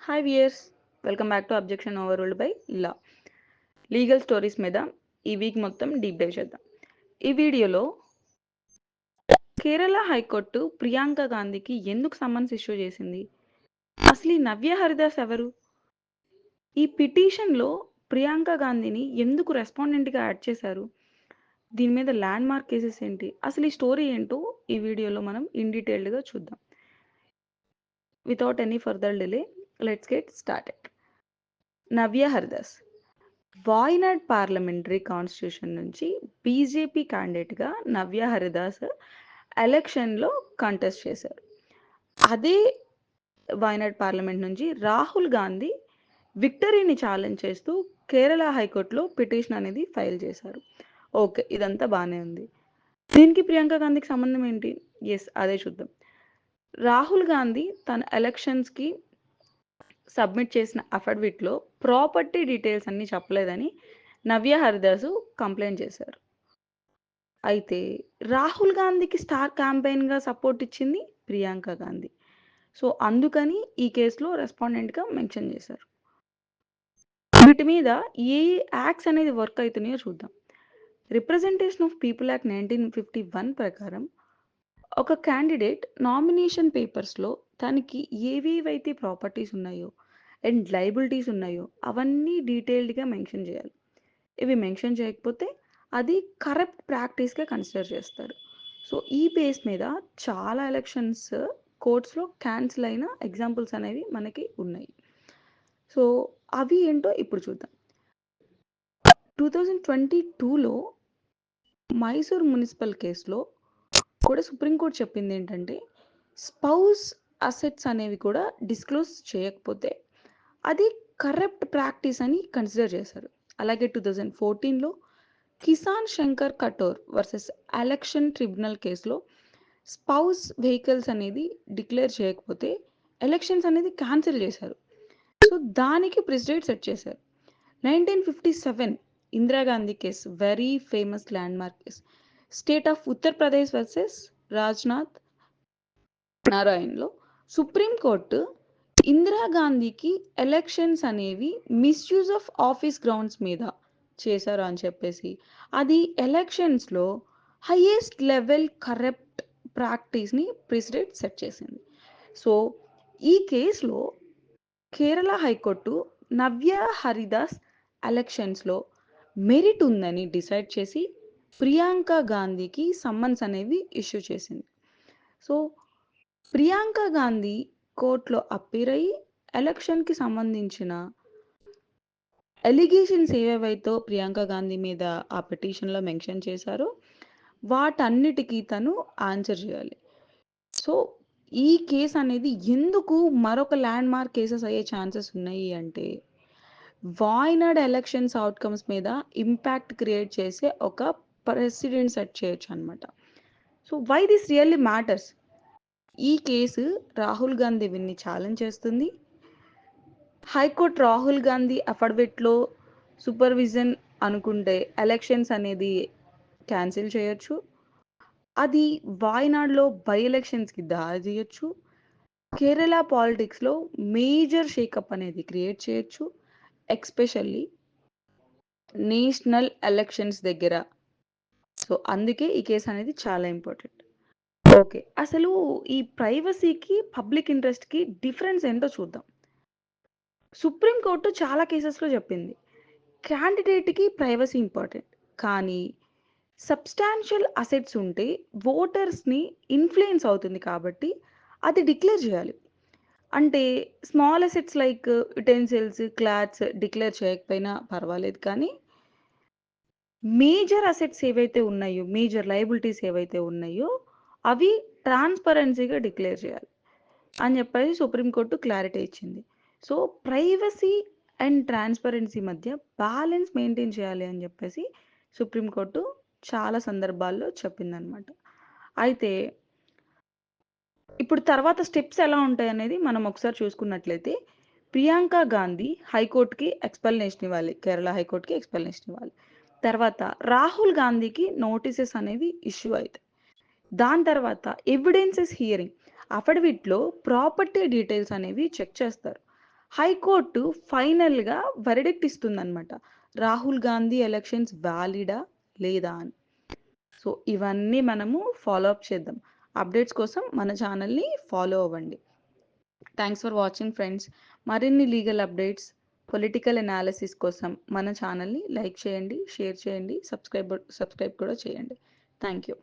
Hi viewers, welcome back to objection overruled by law. Legal stories మీద ఈ week మొత్తం deep dive చేద్దాం. ఈ వీడియోలో కేరళ హైకోర్టు ప్రియాంక గాంధీకి ఎందుకు సమన్స్ ఇష్యూ చేసింది, అసలు ఈ నవ్య హరిదాస్ ఎవరు, ఈ పిటిషన్లో ప్రియాంక గాంధీని ఎందుకు రెస్పాండెంట్గా యాడ్ చేశారు, దీని మీద ల్యాండ్ మార్క్ కేసెస్ ఏంటి, అసలు ఈ స్టోరీ ఏంటో ఈ వీడియోలో మనం ఇన్ డీటెయిల్డ్గా చూద్దాం. Without any further delay, let's get started. Navya Haridas Wayanad parliamentary constitution నుంచి బీజేపీ క్యాండిడేట్గా నవ్య హరిదాస్ ఎలక్షన్లో కంటెస్ట్ చేశారు. అదే వాయనాడ్ పార్లమెంట్ నుంచి రాహుల్ గాంధీ విక్టరీని ఛాలెంజ్ చేస్తూ కేరళ హైకోర్టులో పిటిషన్ అనేది ఫైల్ చేశారు. ఓకే, ఇదంతా బాగానే ఉంది. దీనికి ప్రియాంక గాంధీకి సంబంధం ఏంటి? ఎస్, అదే చూద్దాం. రాహుల్ గాంధీ తన ఎలక్షన్స్కి సబ్మిట్ చేసిన అఫిడవిట్లో ప్రాపర్టీ డీటెయిల్స్ అన్నీ చెప్పలేదని నవ్య హరిదాసు కంప్లైంట్ చేశారు. అయితే రాహుల్ గాంధీకి స్టార్ క్యాంపెయిన్గా సపోర్ట్ ఇచ్చింది ప్రియాంక గాంధీ. సో అందుకని ఈ కేసులో రెస్పాండెంట్గా మెన్షన్ చేశారు. వీటి మీద ఏ యాక్ట్స్ అనేది వర్క్ అవుతున్నాయో చూద్దాం. రిప్రజెంటేషన్ ఆఫ్ పీపుల్ యాక్ట్ 1951 ప్రకారం ఒక క్యాండిడేట్ నామినేషన్ పేపర్స్లో తనకి ఏవేవైతే ప్రాపర్టీస్ ఉన్నాయో అండ్ లైబిలిటీస్ ఉన్నాయో అవన్నీ డీటెయిల్డ్గా మెన్షన్ చేయాలి. ఇవి మెన్షన్ చేయకపోతే అది కరప్ట్ ప్రాక్టీస్గా కన్సిడర్ చేస్తారు. సో ఈ బేస్ మీద చాలా ఎలక్షన్స్ కోర్ట్స్లో క్యాన్సిల్ అయిన ఎగ్జాంపుల్స్ అనేవి మనకి ఉన్నాయి. సో అవి ఏంటో ఇప్పుడు చూద్దాం. 2022లో మైసూర్ మున్సిపల్ కేసులో కూడా సుప్రీంకోర్టు చెప్పింది ఏంటంటే, స్పౌస్ అసెట్స్ అనేవి కూడా డిస్క్లోజ్ చేయకపోతే అది కరప్ట్ ప్రాక్టీస్ అని కన్సిడర్ చేశారు. అలాగే 2014లో Kisan Shankar Kathore versus election tribunal కేసులో స్పౌస్ వెహికల్స్ అనేది డిక్లేర్ చేయకపోతే ఎలక్షన్స్ అనేది క్యాన్సిల్ చేశారు. సో దానికి ప్రెసిడెంట్ సెట్ చేశారు. 1957 Indira Gandhi case, very famous landmark case, state of Uttar Pradesh versus Rajnath నారాయణ్లో సుప్రీంకోర్టు ఇందిరాగాంధీకి ఎలక్షన్స్ అనేవి మిస్యూజ్ ఆఫ్ ఆఫీస్ గ్రౌండ్స్ మీద చేశారు అని చెప్పేసి అది ఎలక్షన్స్లో హైయెస్ట్ లెవెల్ కరప్ట్ ప్రాక్టీస్ని ప్రెసిడెంట్ సెట్ చేసింది. సో ఈ కేసులో కేరళ హైకోర్టు నవ్య హరిదాస్ ఎలక్షన్స్లో మెరిట్ ఉందని డిసైడ్ చేసి ప్రియాంక గాంధీకి సమ్మన్స్ అనేవి ఇష్యూ చేసింది. సో ప్రియాంక గాంధీ కోర్టులో అప్పీర్ అయ్యి ఎలక్షన్కి సంబంధించిన ఎలిగేషన్స్ ఏవేవైతే ప్రియాంక గాంధీ మీద ఆ పిటిషన్లో మెన్షన్ చేశారో వాటన్నిటికీ తను ఆన్సర్ చేయాలి. సో ఈ కేసు అనేది ఎందుకు మరొక ల్యాండ్ మార్క్ కేసెస్ అయ్యే ఛాన్సెస్ ఉన్నాయి అంటే, వాయనాడ్ ఎలక్షన్స్ అవుట్కమ్స్ మీద ఇంపాక్ట్ క్రియేట్ చేసే ఒక ప్రెసిడెంట్ సెట్ చేయొచ్చు అనమాట. So why this really matters? ఈ కేసు రాహుల్ గాంధీ విన్ని ఛాలెంజ్ చేస్తుంది. హైకోర్టు రాహుల్ గాంధీ అఫిడవిట్లో సూపర్విజన్ అనుకుంటే ఎలక్షన్స్ అనేది క్యాన్సిల్ చేయొచ్చు. అది వాయనాడ్లో బై ఎలక్షన్స్కి దారి తీయొచ్చు. కేరళ పాలిటిక్స్లో మేజర్ షేకప్ అనేది క్రియేట్ చేయొచ్చు, ఎక్స్పెషల్లీ నేషనల్ ఎలక్షన్స్ దగ్గర. సో అందుకే ఈ కేసు అనేది చాలా ఇంపార్టెంట్. ఓకే, అసలు ఈ ప్రైవసీకి పబ్లిక్ ఇంట్రెస్ట్కి డిఫరెన్స్ ఏంటో చూద్దాం. సుప్రీంకోర్టు చాలా కేసెస్లో చెప్పింది క్యాండిడేట్కి ప్రైవసీ ఇంపార్టెంట్, కానీ సబ్స్టాన్షియల్ అసెట్స్ ఉంటే ఓటర్స్ని ఇన్ఫ్లుయెన్స్ అవుతుంది కాబట్టి అది డిక్లేర్ చేయాలి. అంటే small assets like utensils, clothes declare చేయకపోయినా పర్వాలేదు, కానీ మేజర్ అసెట్స్ ఏవైతే ఉన్నాయో, మేజర్ లయబిలిటీస్ ఏవైతే ఉన్నాయో అవి ట్రాన్స్పరెన్సీగా డిక్లేర్ చేయాలి అని చెప్పేసి సుప్రీంకోర్టు క్లారిటీ ఇచ్చింది. సో ప్రైవసీ అండ్ ట్రాన్స్పరెన్సీ మధ్య బ్యాలెన్స్ మెయింటైన్ చేయాలి అని చెప్పేసి సుప్రీంకోర్టు చాలా సందర్భాల్లో చెప్పిందనమాట. అయితే ఇప్పుడు తర్వాత స్టెప్స్ ఎలా ఉంటాయి అనేది మనం ఒకసారి చూసుకున్నట్లయితే, ప్రియాంక గాంధీ హైకోర్టుకి ఎక్స్ప్లెనేషన్ ఇవ్వాలి, కేరళ హైకోర్టుకి ఎక్స్ప్లెనేషన్ ఇవ్వాలి. తర్వాత రాహుల్ గాంధీకి నోటీసెస్ అనేవి ఇష్యూ అవుతాయి. దాని తర్వాత ఎవిడెన్సెస్ హియరింగ్, అఫిడవిట్లో ప్రాపర్టీ డీటెయిల్స్ అనేవి చెక్ చేస్తారు. హైకోర్టు ఫైనల్‌గా వెర్డిక్ట్ ఇస్తుందనమాట. రాహుల్ గాంధీ ఎలక్షన్స్ వాలిడా? లేదా అని. సో, ఇవన్నీ మనము ఫాలో అప్ చేద్దాం. అప్డేట్స్ కోసం మన ఛానల్‌ని ఫాలో అవ్వండి. Thanks for watching friends. మరిన్ని లీగల్ అప్డేట్స్, పొలిటికల్ అనాలిసిస్ కోసం మన ఛానల్‌ని లైక్ చేయండి, షేర్ చేయండి, సబ్స్క్రైబ్ కూడా చేయండి. Thank you.